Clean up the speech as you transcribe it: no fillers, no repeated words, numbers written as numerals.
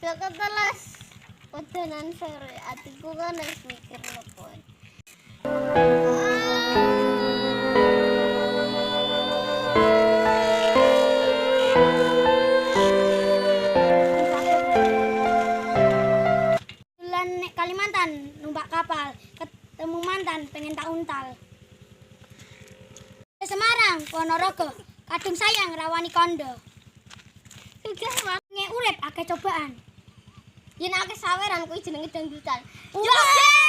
Gak ketelas udanan sore atiku kan wis mikir lepo. Bulan nek Kalimantan numpak kapal, ketemu mantan pengen tak untal. Semarang, Ponorogo, kadung sayang rawani kondo. Nge urip akeh cobaan. Yen akeh saweran kuwi jenenge dangdutan. Yo!